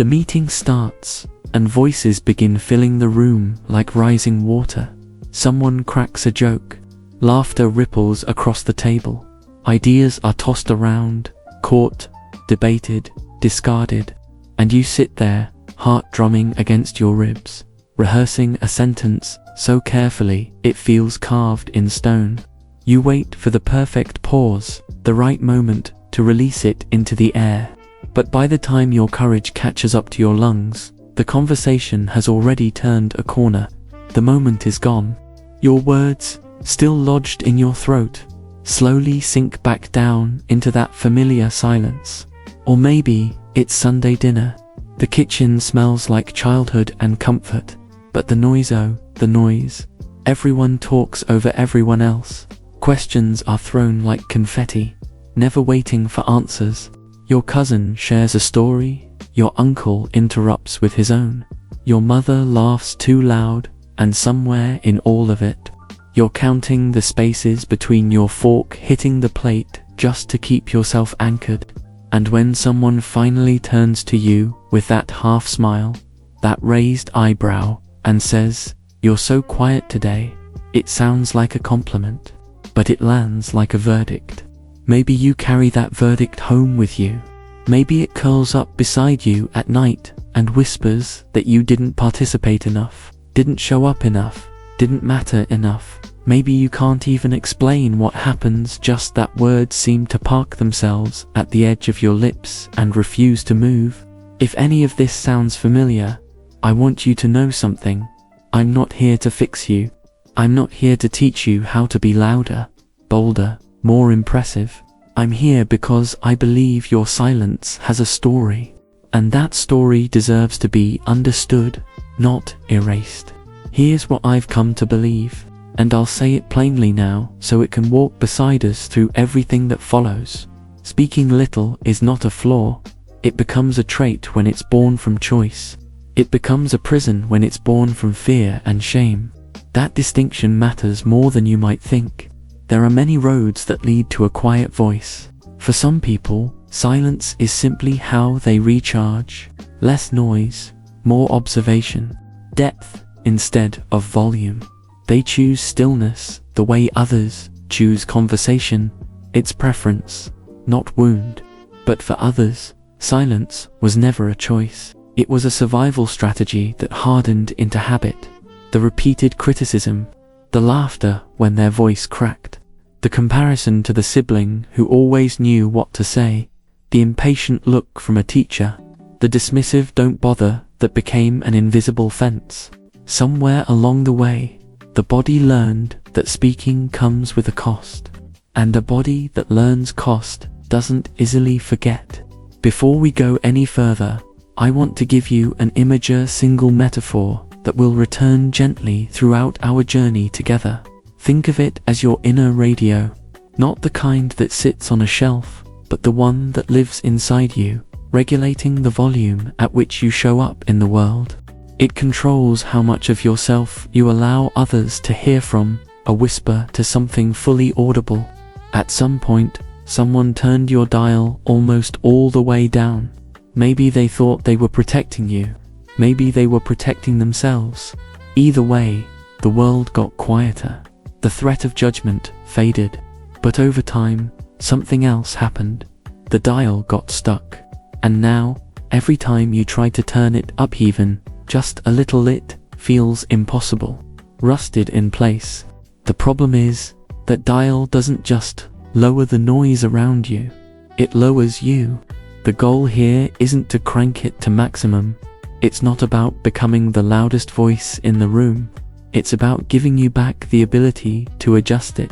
The meeting starts, and voices begin filling the room like rising water. Someone cracks a joke. Laughter ripples across the table. Ideas are tossed around, caught, debated, discarded, and you sit there, heart drumming against your ribs, rehearsing a sentence so carefully it feels carved in stone. You wait for the perfect pause, the right moment to release it into the air. But by the time your courage catches up to your lungs, the conversation has already turned a corner. The moment is gone. Your words, still lodged in your throat, slowly sink back down into that familiar silence. Or maybe it's Sunday dinner. The kitchen smells like childhood and comfort, but the noise. Everyone talks over everyone else. Questions are thrown like confetti, never waiting for answers. Your cousin shares a story, your uncle interrupts with his own. Your mother laughs too loud, and somewhere in all of it, you're counting the spaces between your fork hitting the plate just to keep yourself anchored. And when someone finally turns to you with that half smile, that raised eyebrow, and says, "You're so quiet today," it sounds like a compliment, but it lands like a verdict. Maybe you carry that verdict home with you. Maybe it curls up beside you at night and whispers that you didn't participate enough, didn't show up enough, didn't matter enough. Maybe you can't even explain what happens, just that words seem to park themselves at the edge of your lips and refuse to move. If any of this sounds familiar, I want you to know something. I'm not here to fix you. I'm not here to teach you how to be louder, bolder, more impressive. I'm here because I believe your silence has a story, and that story deserves to be understood, not erased. Here's what I've come to believe, and I'll say it plainly now so it can walk beside us through everything that follows. Speaking little is not a flaw. It becomes a trait when it's born from choice. It becomes a prison when it's born from fear and shame. That distinction matters more than you might think. There are many roads that lead to a quiet voice. For some people, silence is simply how they recharge. Less noise, more observation, depth instead of volume. They choose stillness the way others choose conversation. It's preference, not wound. But for others, silence was never a choice. It was a survival strategy that hardened into habit. The repeated criticism, the laughter when their voice cracked, the comparison to the sibling who always knew what to say, the impatient look from a teacher, the dismissive "don't bother" that became an invisible fence. Somewhere along the way, the body learned that speaking comes with a cost, and a body that learns cost doesn't easily forget. Before we go any further, I want to give you an immature single metaphor that will return gently throughout our journey together. Think of it as your inner radio, not the kind that sits on a shelf, but the one that lives inside you, regulating the volume at which you show up in the world. It controls how much of yourself you allow others to hear, from a whisper to something fully audible. At some point, someone turned your dial almost all the way down. Maybe they thought they were protecting you. Maybe they were protecting themselves. Either way, the world got quieter. The threat of judgment faded. But over time, something else happened. The dial got stuck. And now, every time you try to turn it up even just a little, it feels impossible. Rusted in place. The problem is, that dial doesn't just lower the noise around you. It lowers you. The goal here isn't to crank it to maximum. It's not about becoming the loudest voice in the room. It's about giving you back the ability to adjust it,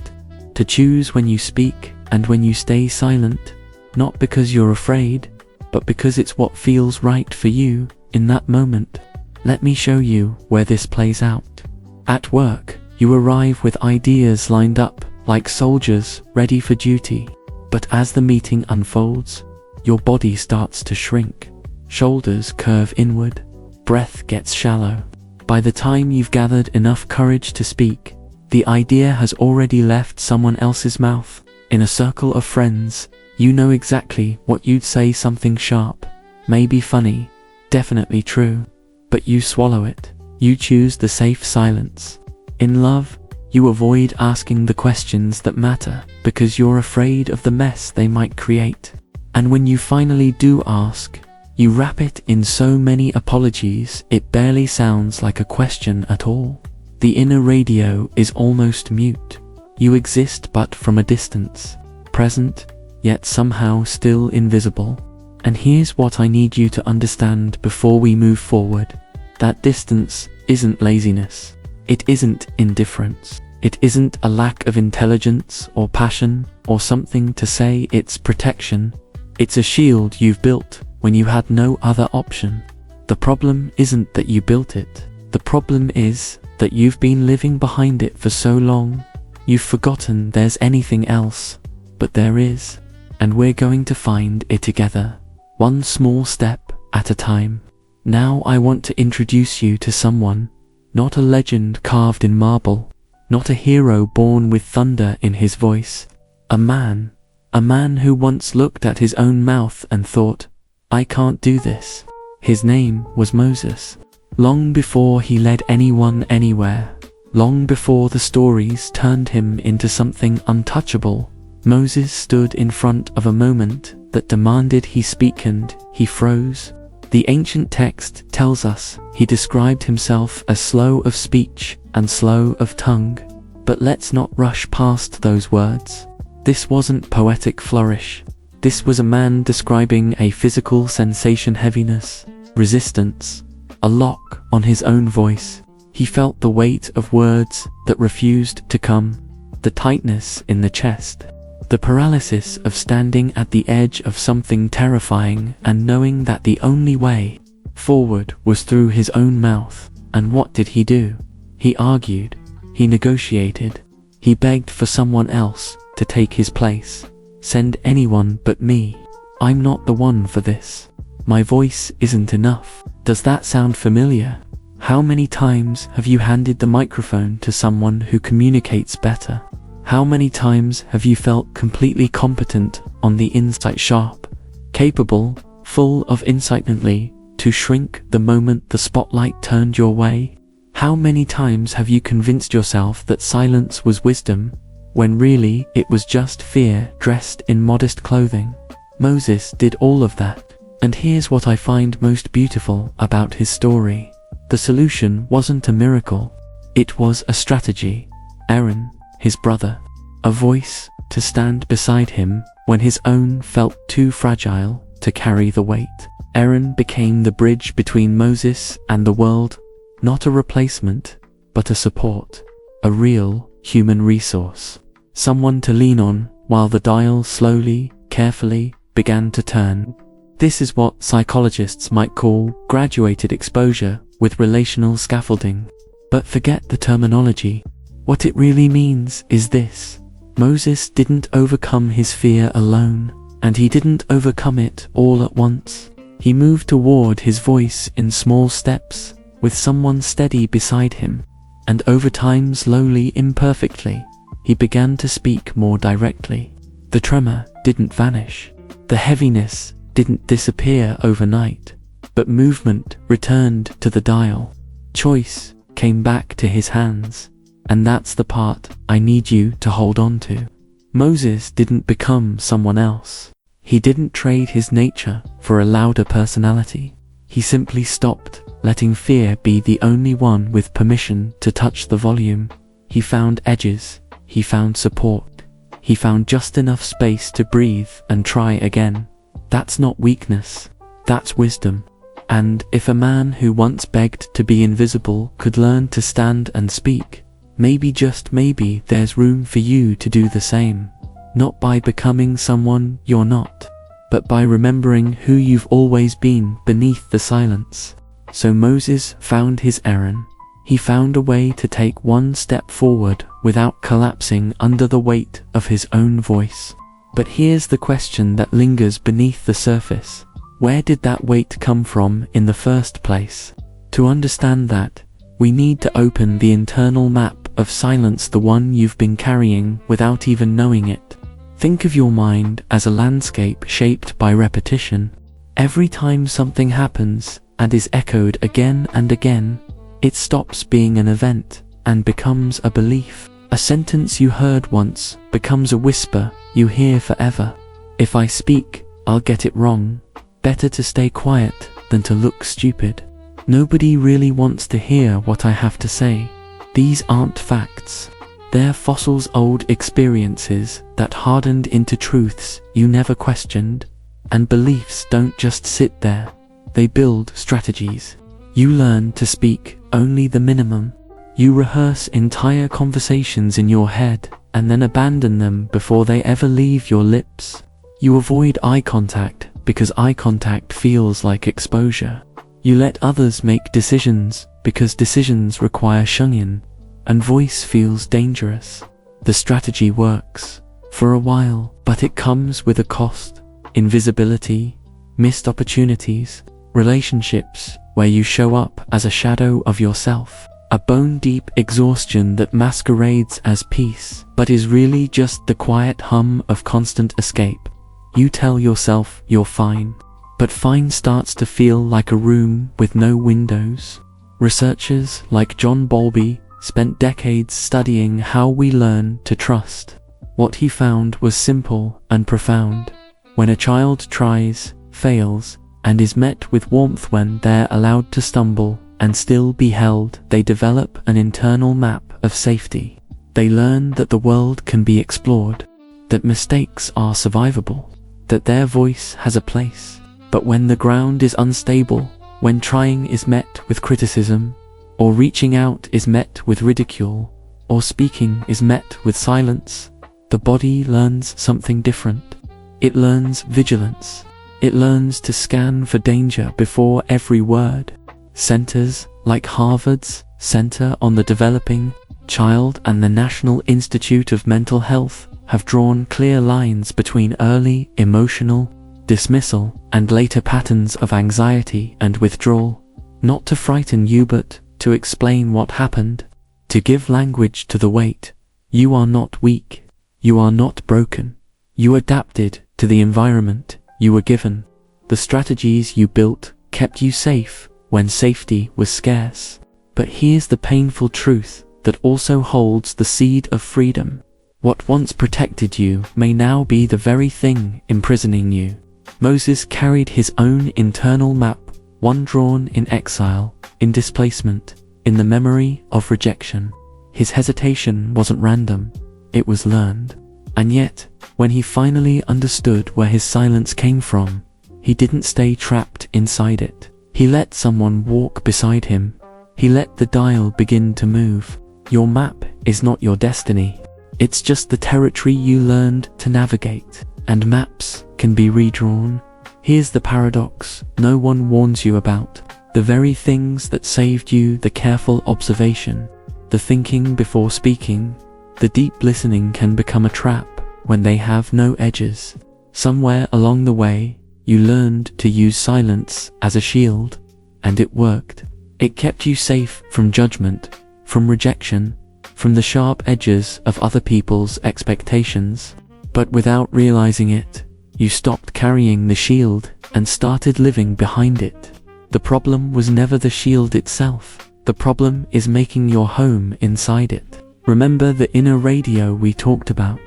to choose when you speak and when you stay silent, not because you're afraid, but because it's what feels right for you in that moment. Let me show you where this plays out. At work, you arrive with ideas lined up like soldiers ready for duty. But as the meeting unfolds, your body starts to shrink. Shoulders curve inward. Breath gets shallow. By the time you've gathered enough courage to speak, the idea has already left someone else's mouth. In a circle of friends, you know exactly what you'd say: something sharp, maybe funny, definitely true. But you swallow it. You choose the safe silence. In love, you avoid asking the questions that matter because you're afraid of the mess they might create. And when you finally do ask, you wrap it in so many apologies it barely sounds like a question at all. The inner radio is almost mute. You exist but from a distance, present, yet somehow still invisible. And here's what I need you to understand before we move forward. That distance isn't laziness. It isn't indifference. It isn't a lack of intelligence or passion or something to say it's protection. It's a shield you've built when you had no other option. The problem isn't that you built it. The problem is that you've been living behind it for so long. You've forgotten there's anything else. But there is. And we're going to find it together. One small step at a time. Now I want to introduce you to someone. Not a legend carved in marble. Not a hero born with thunder in his voice. A man. A man who once looked at his own mouth and thought, I can't do this. His name was Moses. Long before he led anyone anywhere, long before the stories turned him into something untouchable, Moses stood in front of a moment that demanded he speak, and he froze. The ancient text tells us he described himself as slow of speech and slow of tongue. But let's not rush past those words. This wasn't poetic flourish. This was a man describing a physical sensation, heaviness, resistance, a lock on his own voice. He felt the weight of words that refused to come, the tightness in the chest, the paralysis of standing at the edge of something terrifying and knowing that the only way forward was through his own mouth. And what did he do? He argued, he negotiated, he begged for someone else to take his place. Send anyone but me. I'm not the one for this. My voice isn't enough. Does that sound familiar? How many times have you handed the microphone to someone who communicates better? How many times have you felt completely competent on the inside, sharp, capable, full of insight, only to shrink the moment the spotlight turned your way? How many times have you convinced yourself that silence was wisdom, when really it was just fear dressed in modest clothing? Moses did all of that. And here's what I find most beautiful about his story. The solution wasn't a miracle. It was a strategy. Aaron, his brother, a voice to stand beside him when his own felt too fragile to carry the weight. Aaron became the bridge between Moses and the world, not a replacement, but a support, a real human resource. Someone to lean on while the dial slowly, carefully began to turn. This is what psychologists might call graduated exposure with relational scaffolding. But forget the terminology. What it really means is this. Moses didn't overcome his fear alone, and he didn't overcome it all at once. He moved toward his voice in small steps, with someone steady beside him. And over time, slowly, imperfectly, he began to speak more directly. The tremor didn't vanish. The heaviness didn't disappear overnight, but movement returned to the dial. Choice came back to his hands. And that's the part I need you to hold on to. Moses didn't become someone else. He didn't trade his nature for a louder personality. He simply stopped letting fear be the only one with permission to touch the volume. He found edges. He found support. He found just enough space to breathe and try again. That's not weakness. That's wisdom. And if a man who once begged to be invisible could learn to stand and speak, maybe, just maybe, there's room for you to do the same. Not by becoming someone you're not, but by remembering who you've always been beneath the silence. So Moses found his Aaron. He found a way to take one step forward without collapsing under the weight of his own voice. But here's the question that lingers beneath the surface. Where did that weight come from in the first place? To understand that, we need to open the internal map of silence, the one you've been carrying without even knowing it. Think of your mind as a landscape shaped by repetition. Every time something happens, and is echoed again and again, it stops being an event and becomes a belief. A sentence you heard once becomes a whisper you hear forever. If I speak, I'll get it wrong. Better to stay quiet than to look stupid. Nobody really wants to hear what I have to say. These aren't facts. They're fossils, old experiences that hardened into truths you never questioned. And beliefs don't just sit there. They build strategies. You learn to speak only the minimum. You rehearse entire conversations in your head and then abandon them before they ever leave your lips. You avoid eye contact because eye contact feels like exposure. You let others make decisions because decisions require shungin, and voice feels dangerous. The strategy works for a while, but it comes with a cost. Invisibility, missed opportunities, relationships where you show up as a shadow of yourself. A bone-deep exhaustion that masquerades as peace, but is really just the quiet hum of constant escape. You tell yourself you're fine, but fine starts to feel like a room with no windows. Researchers like John Bowlby spent decades studying how we learn to trust. What he found was simple and profound. When a child tries, fails, and is met with warmth when they're allowed to stumble and still be held, they develop an internal map of safety. They learn that the world can be explored, that mistakes are survivable, that their voice has a place. But when the ground is unstable, when trying is met with criticism, or reaching out is met with ridicule, or speaking is met with silence, the body learns something different. It learns vigilance. It learns to scan for danger before every word. Centers like Harvard's Center on the Developing Child and the National Institute of Mental Health have drawn clear lines between early emotional dismissal and later patterns of anxiety and withdrawal, not to frighten you but to explain what happened, to give language to the weight. You are not weak. You are not broken. You adapted to the environment you were given. The strategies you built kept you safe when safety was scarce. But here's the painful truth that also holds the seed of freedom. What once protected you may now be the very thing imprisoning you. Moses carried his own internal map, one drawn in exile, in displacement, in the memory of rejection. His hesitation wasn't random, it was learned. And yet, when he finally understood where his silence came from, he didn't stay trapped inside it. He let someone walk beside him. He let the dial begin to move. Your map is not your destiny. It's just the territory you learned to navigate. And maps can be redrawn. Here's the paradox no one warns you about. The very things that saved you, the careful observation, the thinking before speaking, the deep listening, can become a trap when they have no edges. Somewhere along the way, you learned to use silence as a shield, and it worked. It kept you safe from judgment, from rejection, from the sharp edges of other people's expectations. But without realizing it, you stopped carrying the shield and started living behind it. The problem was never the shield itself. The problem is making your home inside it. Remember the inner radio we talked about?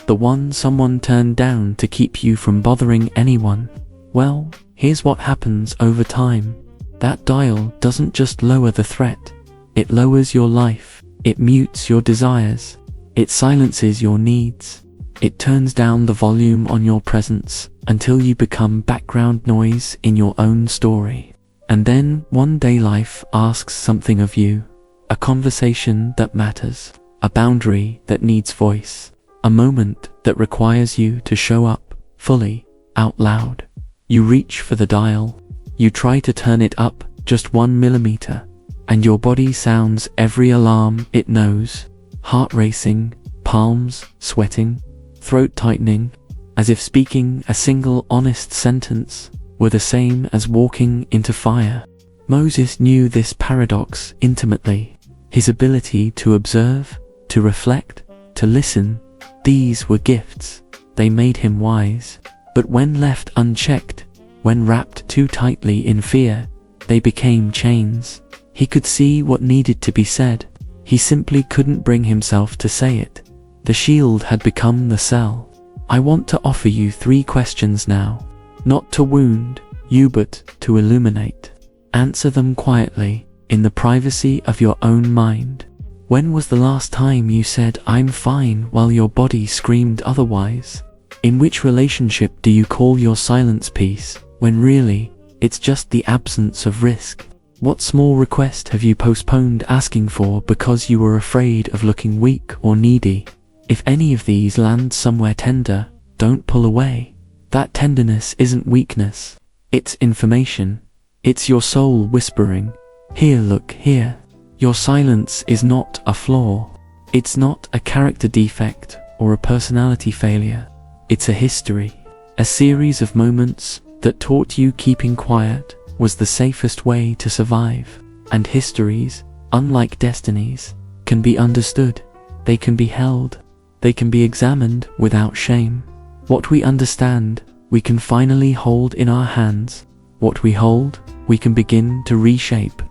The one someone turned down to keep you from bothering anyone? Well, here's what happens over time. That dial doesn't just lower the threat. It lowers your life. It mutes your desires. It silences your needs. It turns down the volume on your presence until you become background noise in your own story. And then one day life asks something of you. A conversation that matters. A boundary that needs voice. A moment that requires you to show up fully, out loud. You reach for the dial. You try to turn it up just 1 millimeter. And your body sounds every alarm it knows. Heart racing, palms sweating, throat tightening, as if speaking a single honest sentence were the same as walking into fire. Moses knew this paradox intimately. His ability to observe, to reflect, to listen, these were gifts. They made him wise. But when left unchecked, when wrapped too tightly in fear, They became chains. He could see what needed to be said. He simply couldn't bring himself to say it. The shield had become the cell. I want to offer you 3 questions now. Not to wound you, but to illuminate. Answer them quietly, in the privacy of your own mind. When was the last time you said, "I'm fine," while your body screamed otherwise? In which relationship do you call your silence peace, when really, it's just the absence of risk? What small request have you postponed asking for because you were afraid of looking weak or needy? If any of these land somewhere tender, don't pull away. That tenderness isn't weakness. It's information. It's your soul whispering, "Here, look here." Your silence is not a flaw. It's not a character defect or a personality failure. It's a history. A series of moments that taught you keeping quiet was the safest way to survive. And histories, unlike destinies, can be understood. They can be held. They can be examined without shame. What we understand, we can finally hold in our hands. What we hold, we can begin to reshape.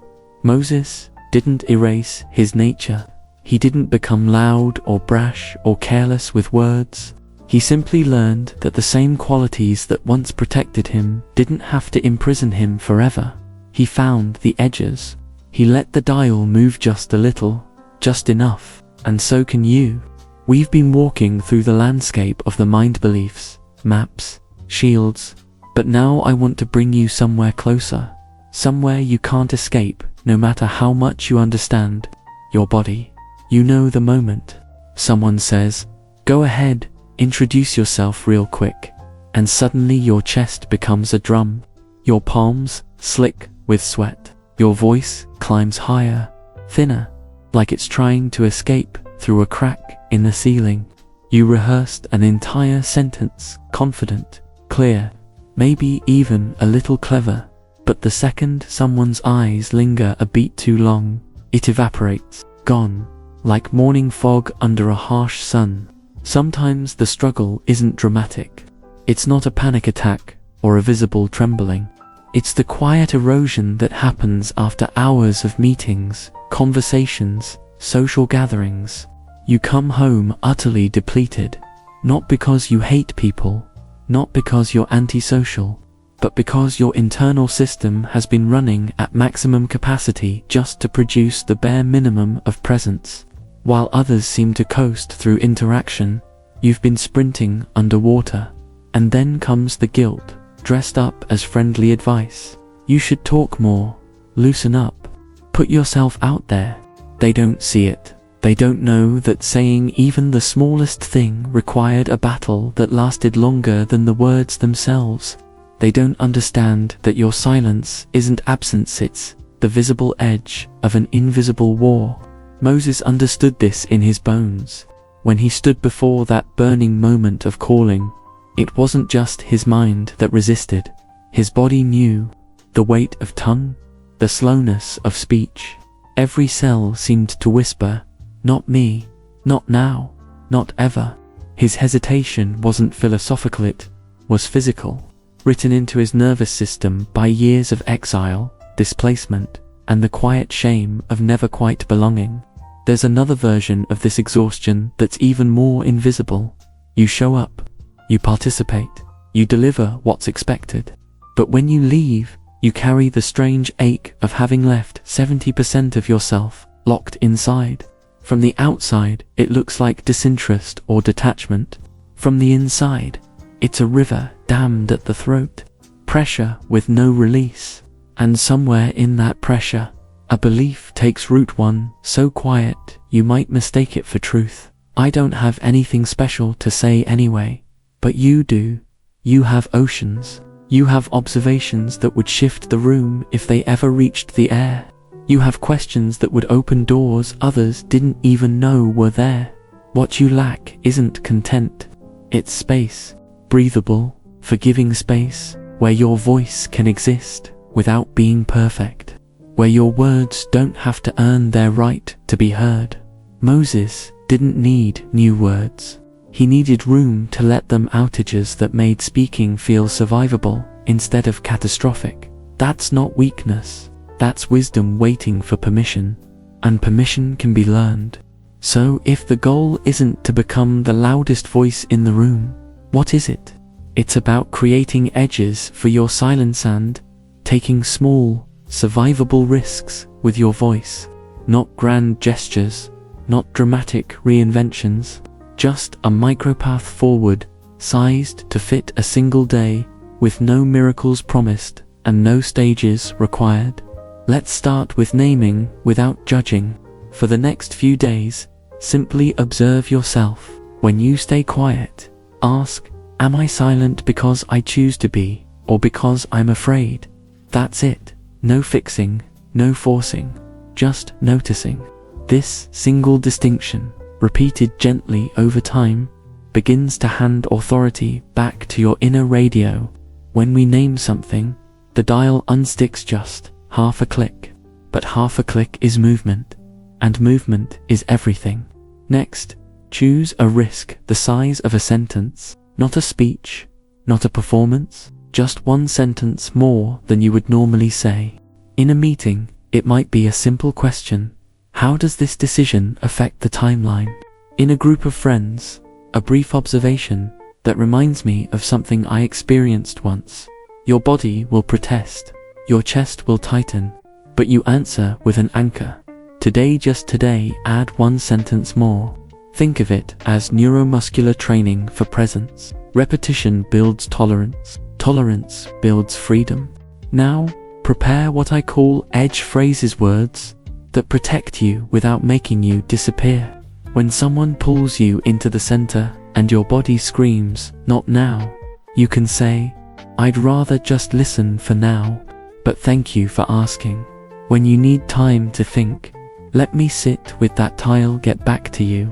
Moses didn't erase his nature. He didn't become loud or brash or careless with words. He simply learned that the same qualities that once protected him didn't have to imprison him forever. He found the edges. He let the dial move just a little, just enough, and so can you. We've been walking through the landscape of the mind beliefs, maps, shields, but now I want to bring you somewhere closer, somewhere you can't escape, no matter how much you understand your body. You know the moment someone says, "Go ahead, introduce yourself real quick," and suddenly your chest becomes a drum, your palms slick with sweat, your voice climbs higher, thinner, like it's trying to escape through a crack in the ceiling. You rehearsed an entire sentence, confident, clear, maybe even a little clever, but the second someone's eyes linger a beat too long, it evaporates, gone, like morning fog under a harsh sun. Sometimes the struggle isn't dramatic. It's not a panic attack or a visible trembling. It's the quiet erosion that happens after hours of meetings, conversations, social gatherings. You come home utterly depleted, not because you hate people, not because you're antisocial, but because your internal system has been running at maximum capacity just to produce the bare minimum of presence. While others seem to coast through interaction, you've been sprinting underwater. And then comes the guilt, dressed up as friendly advice. You should talk more, loosen up, put yourself out there. They don't see it. They don't know that saying even the smallest thing required a battle that lasted longer than the words themselves. They don't understand that your silence isn't absence, it's the visible edge of an invisible war. Moses understood this in his bones. When he stood before that burning moment of calling, it wasn't just his mind that resisted. His body knew the weight of tongue, the slowness of speech. Every cell seemed to whisper, "Not me, not now, not ever." His hesitation wasn't philosophical, it was physical, written into his nervous system by years of exile, displacement, and the quiet shame of never quite belonging. There's another version of this exhaustion that's even more invisible. You show up, you participate, you deliver what's expected. But when you leave, you carry the strange ache of having left 70% of yourself locked inside. From the outside, it looks like disinterest or detachment. From the inside, it's a river dammed at the throat, pressure with no release. And somewhere in that pressure, a belief takes root, one so quiet you might mistake it for truth. I don't have anything special to say anyway. But you do. You have oceans. You have observations that would shift the room if they ever reached the air. You have questions that would open doors others didn't even know were there. What you lack isn't content. It's space. Breathable, forgiving space, where your voice can exist without being perfect. Where your words don't have to earn their right to be heard. Moses didn't need new words. He needed room to let them, outages that made speaking feel survivable instead of catastrophic. That's not weakness. That's wisdom waiting for permission. And permission can be learned. So if the goal isn't to become the loudest voice in the room, what is it? It's about creating edges for your silence and taking small, survivable risks with your voice. Not grand gestures, not dramatic reinventions, just a micropath forward, sized to fit a single day, with no miracles promised and no stages required. Let's start with naming without judging. For the next few days, simply observe yourself. When you stay quiet, ask, am I silent because I choose to be, or because I'm afraid? That's it. No fixing, no forcing, just noticing. This single distinction, repeated gently over time, begins to hand authority back to your inner radio. When we name something, the dial unsticks just half a click. But half a click is movement, and movement is everything. Next, choose a risk the size of a sentence, not a speech, not a performance, just one sentence more than you would normally say. In a meeting, it might be a simple question. How does this decision affect the timeline? In a group of friends, a brief observation that reminds me of something I experienced once. Your body will protest, your chest will tighten, but you answer with an anchor. Today, just today, add one sentence more. Think of it as neuromuscular training for presence. Repetition builds tolerance. Tolerance builds freedom. Now, prepare what I call edge phrases, words that protect you without making you disappear. When someone pulls you into the center and your body screams, not now, you can say, I'd rather just listen for now, but thank you for asking. When you need time to think, let me sit with that. I'll get back to you.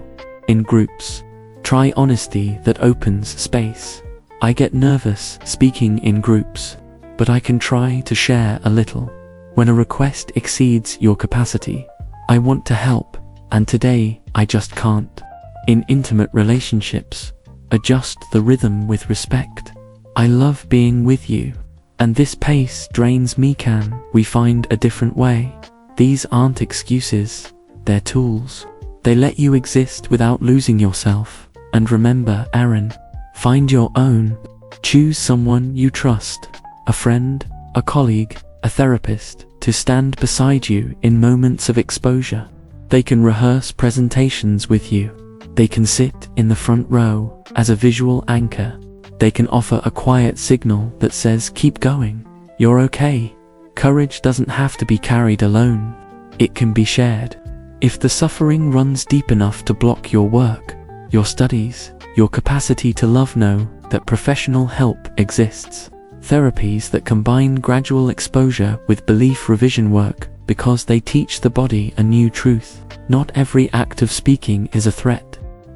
In groups, try honesty that opens space. I get nervous speaking in groups, but I can try to share a little. When a request exceeds your capacity, I want to help, and today I just can't. In intimate relationships, adjust the rhythm with respect. I love being with you, and this pace drains me. Can we find a different way? These aren't excuses, they're tools. They let you exist without losing yourself. And remember, Aaron, find your own. Choose someone you trust, a friend, a colleague, a therapist, to stand beside you in moments of exposure. They can rehearse presentations with you. They can sit in the front row as a visual anchor. They can offer a quiet signal that says, keep going, you're okay. Courage doesn't have to be carried alone. It can be shared. If the suffering runs deep enough to block your work, your studies, your capacity to love, know that professional help exists. Therapies that combine gradual exposure with belief revision work because they teach the body a new truth. Not every act of speaking is a threat.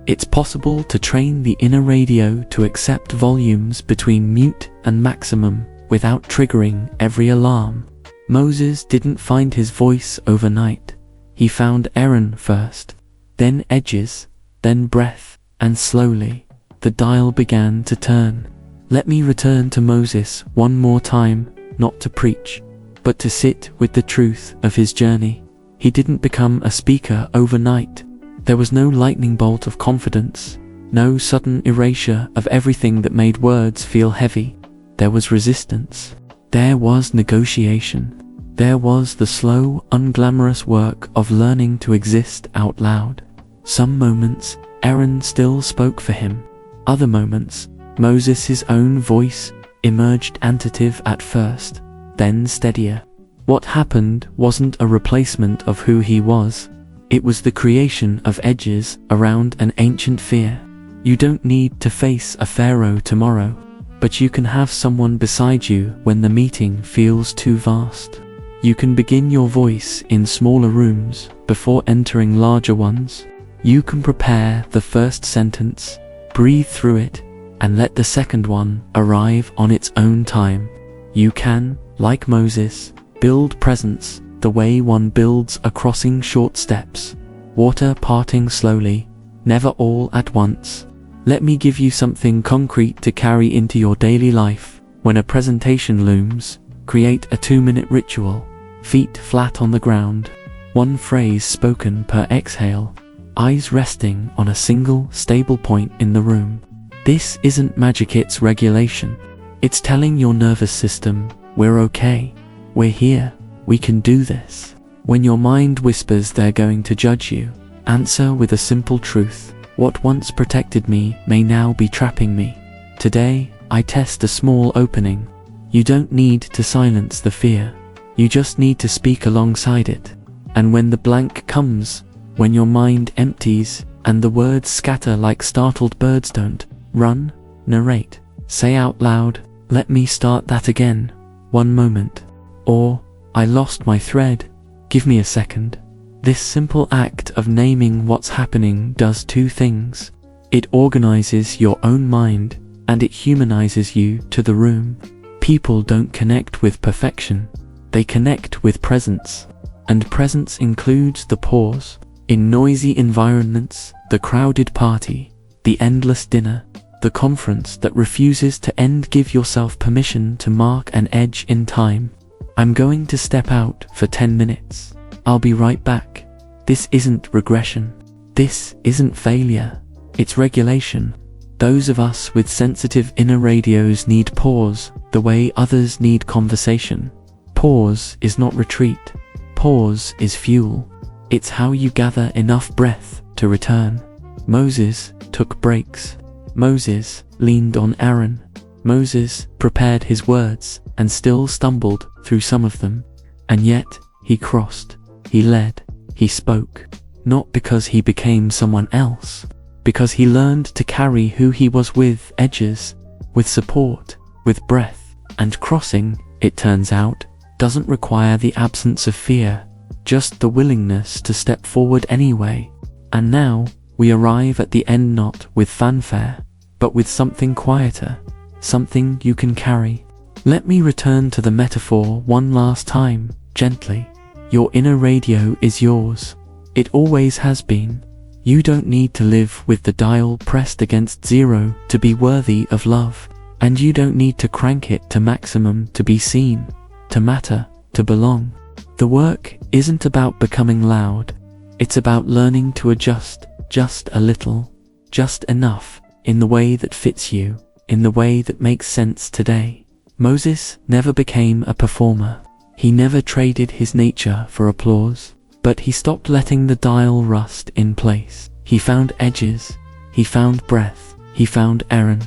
It's possible to train the inner radio to accept volumes between mute and maximum without triggering every alarm. Moses didn't find his voice overnight. He found Aaron first, then edges, then breath, and slowly, the dial began to turn. Let me return to Moses one more time, not to preach, but to sit with the truth of his journey. He didn't become a speaker overnight. There was no lightning bolt of confidence, no sudden erasure of everything that made words feel heavy. There was resistance. There was negotiation. There was the slow, unglamorous work of learning to exist out loud. Some moments, Aaron still spoke for him. Other moments, Moses' own voice emerged attentive at first, then steadier. What happened wasn't a replacement of who he was. It was the creation of edges around an ancient fear. You don't need to face a pharaoh tomorrow, but you can have someone beside you when the meeting feels too vast. You can begin your voice in smaller rooms before entering larger ones. You can prepare the first sentence, breathe through it, and let the second one arrive on its own time. You can, like Moses, build presence the way one builds a crossing short steps, water parting slowly, never all at once. Let me give you something concrete to carry into your daily life. When a presentation looms, Create a 2-minute ritual. Feet flat on the ground. One phrase spoken per exhale. Eyes resting on a single, stable point in the room. This isn't magic, it's regulation. It's telling your nervous system, we're okay. We're here. We can do this. When your mind whispers they're going to judge you, answer with a simple truth. What once protected me may now be trapping me. Today, I test a small opening. You don't need to silence the fear. You just need to speak alongside it. And when the blank comes, when your mind empties and the words scatter like startled birds, don't run, narrate. Say out loud, let me start that again. One moment. Or, I lost my thread. Give me a second. This simple act of naming what's happening does 2 things. It organizes your own mind, and it humanizes you to the room. People don't connect with perfection. They connect with presence. And presence includes the pause. In noisy environments, the crowded party, the endless dinner, the conference that refuses to end, give yourself permission to mark an edge in time. I'm going to step out for 10 minutes. I'll be right back. This isn't regression. This isn't failure. It's regulation. Those of us with sensitive inner radios need pause, the way others need conversation. Pause is not retreat. Pause is fuel. It's how you gather enough breath to return. Moses took breaks. Moses leaned on Aaron. Moses prepared his words and still stumbled through some of them. And yet, he crossed. He led. He spoke. Not because he became someone else. Because he learned to carry who he was with edges, with support, with breath. And crossing, it turns out, doesn't require the absence of fear, just the willingness to step forward anyway. And now, we arrive at the end, not with fanfare, but with something quieter, something you can carry. Let me return to the metaphor one last time, gently. Your inner radio is yours. It always has been. You don't need to live with the dial pressed against 0 to be worthy of love. And you don't need to crank it to maximum to be seen, to matter, to belong. The work isn't about becoming loud. It's about learning to adjust just a little, just enough, in the way that fits you, in the way that makes sense today. Moses never became a performer. He never traded his nature for applause. But he stopped letting the dial rust in place. He found edges. He found breath. He found Aaron.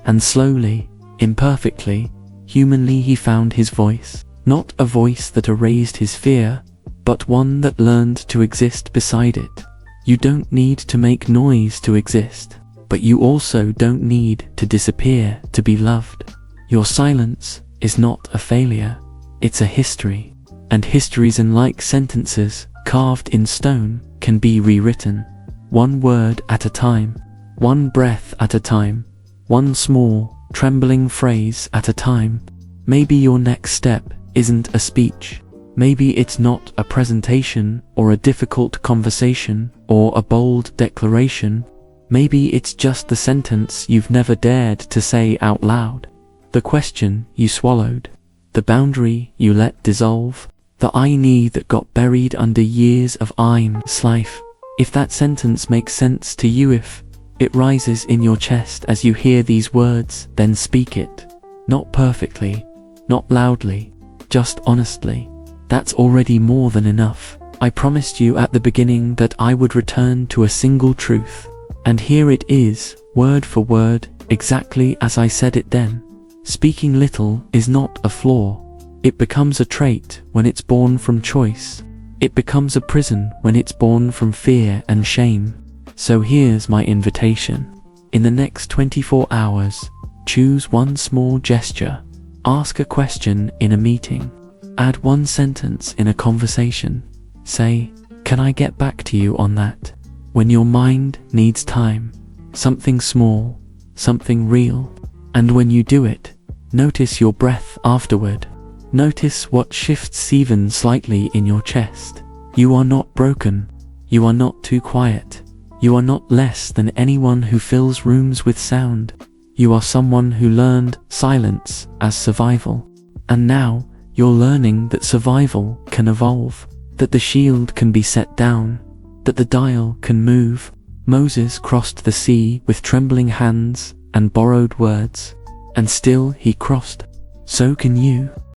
And slowly, imperfectly, humanly, he found his voice. Not a voice that erased his fear, but one that learned to exist beside it. You don't need to make noise to exist, but you also don't need to disappear to be loved. Your silence is not a failure. It's a history. And histories, unlike sentences carved in stone, can be rewritten. One word at a time. One breath at a time. One small, trembling phrase at a time. Maybe your next step isn't a speech. Maybe it's not a presentation or a difficult conversation or a bold declaration. Maybe it's just the sentence you've never dared to say out loud. The question you swallowed. The boundary you let dissolve. The I need that got buried under years of I'm life. If that sentence makes sense to you, if it rises in your chest as you hear these words, then speak it. Not perfectly, not loudly, just honestly. That's already more than enough. I promised you at the beginning that I would return to a single truth. And here it is, word for word, exactly as I said it then. Speaking little is not a flaw. It becomes a trait when it's born from choice. It becomes a prison when it's born from fear and shame. So here's my invitation. In the next 24 hours, choose one small gesture. Ask a question in a meeting. Add one sentence in a conversation. Say, can I get back to you on that? When your mind needs time. Something small, something real. And when you do it, notice your breath afterward. Notice what shifts even slightly in your chest. You are not broken. You are not too quiet. You are not less than anyone who fills rooms with sound. You are someone who learned silence as survival. And now, You're learning that survival can evolve, that the shield can be set down, that the dial can move. Moses crossed the sea with trembling hands and borrowed words, and still he crossed. So can you.